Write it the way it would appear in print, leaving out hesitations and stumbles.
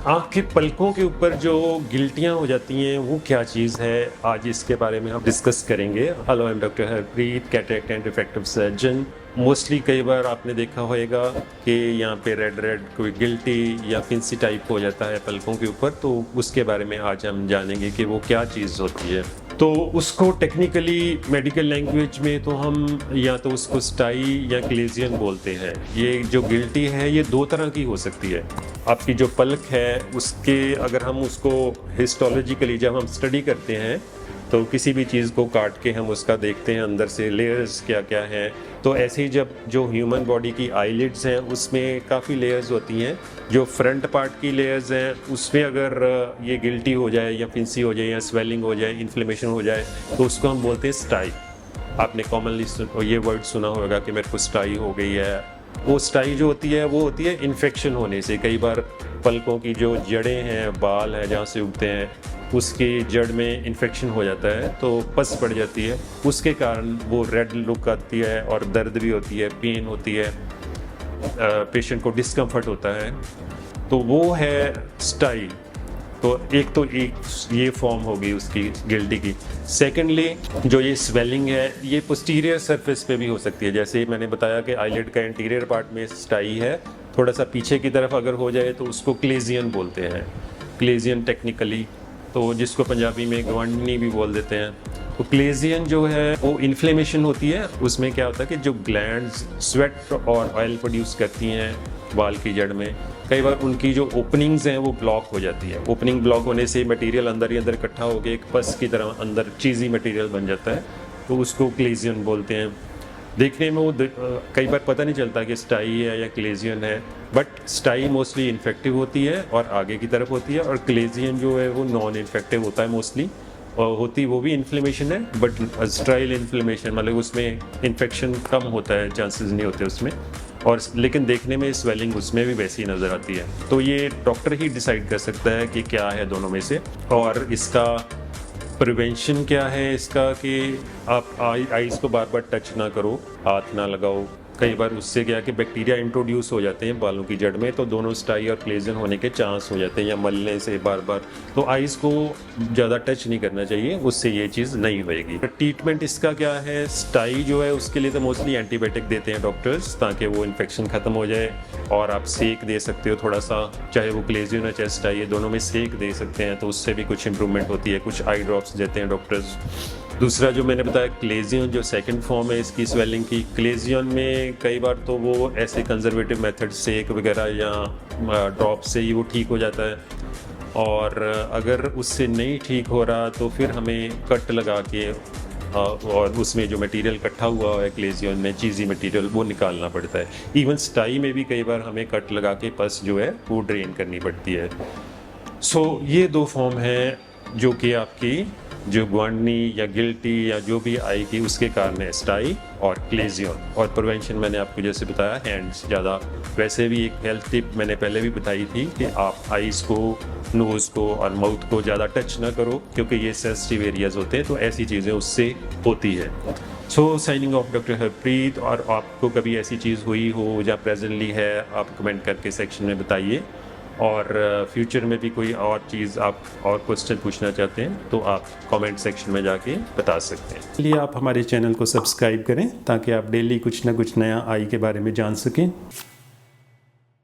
आँख के पलकों के ऊपर जो गिल्टियाँ हो जाती हैं वो क्या चीज़ है, आज इसके बारे में हम डिस्कस करेंगे। Hello, I am doctor Harpreet, cataract and refractive surgeon. Mostly कई बार आपने देखा होगा कि यहाँ पे रेड रेड कोई गिल्टी या फिंसी टाइप हो जाता है पलकों के ऊपर, तो उसके बारे में आज हम जानेंगे कि वो क्या चीज़ होती है। तो उसको टेक्निकली मेडिकल लैंग्वेज में तो हम या तो उसको स्टाई या क्लेजियन बोलते हैं। ये जो गिल्टी है ये दो तरह की हो सकती है। आपकी जो पलक है उसके अगर हम उसको हिस्टोलॉजिकली जब हम स्टडी करते हैं तो किसी भी चीज़ को काट के हम उसका देखते हैं अंदर से लेयर्स क्या क्या हैं, तो ऐसे ही जब जो ह्यूमन बॉडी की आईलिड्स हैं उसमें काफ़ी लेयर्स होती हैं। जो फ्रंट पार्ट की लेयर्स हैं उसमें अगर ये गिल्टी हो जाए या फिंसी हो जाए या स्वेलिंग हो जाए, इन्फ्लेमेशन हो जाए, तो उसको हम बोलते हैं स्टाई। आपने कॉमनली ये वर्ड सुना होगा कि मेरे को स्टाई हो गई है। वो स्टाई जो होती है वो होती है इन्फेक्शन होने से। कई बार पलकों की जो जड़ें हैं, बाल हैं जहाँ से उगते हैं, उसकी जड़ में इन्फेक्शन हो जाता है तो पस पड़ जाती है, उसके कारण वो रेड लुक आती है और दर्द भी होती है, पेन होती है, पेशेंट को डिस्कम्फर्ट होता है, तो वो है स्टाई। तो एक ये फॉर्म होगी उसकी गिल्टी की। सेकेंडली जो ये स्वेलिंग है ये पोस्टीरियर सरफेस पे भी हो सकती है। जैसे मैंने बताया कि आईलिड का इंटीरियर पार्ट में स्टाई है, थोड़ा सा पीछे की तरफ अगर हो जाए तो उसको क्लेजियन बोलते हैं। क्लेजियन टेक्निकली, तो जिसको पंजाबी में गवांडनी भी बोल देते हैं। तो क्लेजियन जो है वो इन्फ्लेमेशन होती है। उसमें क्या होता है कि जो ग्लैंड्स स्वेट और ऑयल प्रोड्यूस करती हैं बाल की जड़ में, कई बार उनकी जो ओपनिंग्स हैं वो ब्लॉक हो जाती है। ओपनिंग ब्लॉक होने से मटेरियल अंदर ही अंदर इकट्ठा होकर एक पस की तरह अंदर चीज़ी मटेरियल बन जाता है, तो उसको क्लेजियन बोलते हैं। देखने में वो कई बार पता नहीं चलता कि स्टाई है या क्लेजियन है, बट स्टाई मोस्टली इन्फेक्टिव होती है और आगे की तरफ होती है, और क्लेजियन जो है वो नॉन इन्फेक्टिव होता है मोस्टली, और होती वो भी इन्फ्लेमेशन है बट स्ट्राइल इन्फ्लेमेशन, मतलब उसमें इन्फेक्शन कम होता है, चांसेस नहीं होते उसमें, और लेकिन देखने में स्वेलिंग उसमें भी वैसी नज़र आती है। तो ये डॉक्टर ही डिसाइड कर सकता है कि क्या है दोनों में से। और इसका प्रिवेंशन क्या है इसका कि आप आईज को बार बार टच ना करो, हाथ ना लगाओ। कई बार उससे क्या है कि बैक्टीरिया इंट्रोड्यूस हो जाते हैं बालों की जड़ में, तो दोनों स्टाई और क्लेजन होने के चांस हो जाते हैं, या मलने से बार बार। तो आईज को ज़्यादा टच नहीं करना चाहिए, उससे ये चीज़ नहीं होएगी। ट्रीटमेंट इसका क्या है, स्टाई जो है उसके लिए तो मोस्टली एंटीबायोटिक देते हैं डॉक्टर्स, ताकि वो इन्फेक्शन ख़त्म हो जाए। और आप सेक दे सकते हो थोड़ा सा, चाहे वो क्लेजियन या चाहे स्टाई है, दोनों में सेक दे सकते हैं, तो उससे भी कुछ इंप्रूवमेंट होती है। कुछ आई ड्रॉप्स देते हैं डॉक्टर्स। दूसरा जो मैंने बताया क्लेजियन, जो सेकंड फॉर्म है इसकी स्वेलिंग की, क्लेजियन में कई बार तो वो ऐसे कंजर्वेटिव मेथड सेक वगैरह या ड्रॉप से ही वो ठीक हो जाता है, और अगर उससे नहीं ठीक हो रहा तो फिर हमें कट लगा के और उसमें जो मटेरियल इकट्ठा हुआ है क्लेजियन में, चीज़ी मटेरियल, वो निकालना पड़ता है। इवन स्टाई में भी कई बार हमें कट लगा के पस जो है वो ड्रेन करनी पड़ती है। सो ये दो फॉर्म हैं जो कि आपकी जो ग्वांडनी या गिल्टी या जो भी आएगी उसके कारण है, स्टाई और क्लेजियन। और प्रिवेंशन मैंने आपको जैसे बताया, हैंड्स ज़्यादा, वैसे भी एक हेल्थ टिप मैंने पहले भी बताई थी कि आप आईज़ को, नोज़ को और माउथ को ज़्यादा टच ना करो, क्योंकि ये सेंसिटिव एरियाज होते हैं, तो ऐसी चीज़ें उससे होती है। सो साइनिंग ऑफ डॉक्टर हरप्रीत। और आपको कभी ऐसी चीज़ हुई हो या प्रेजेंटली है, आप कमेंट करके सेक्शन में बताइए। और फ्यूचर में भी कोई और चीज़ आप और क्वेश्चन पूछना चाहते हैं तो आप कमेंट सेक्शन में जाके बता सकते हैं। इसलिए आप हमारे चैनल को सब्सक्राइब करें ताकि आप डेली कुछ ना कुछ नया आई के बारे में जान सकें।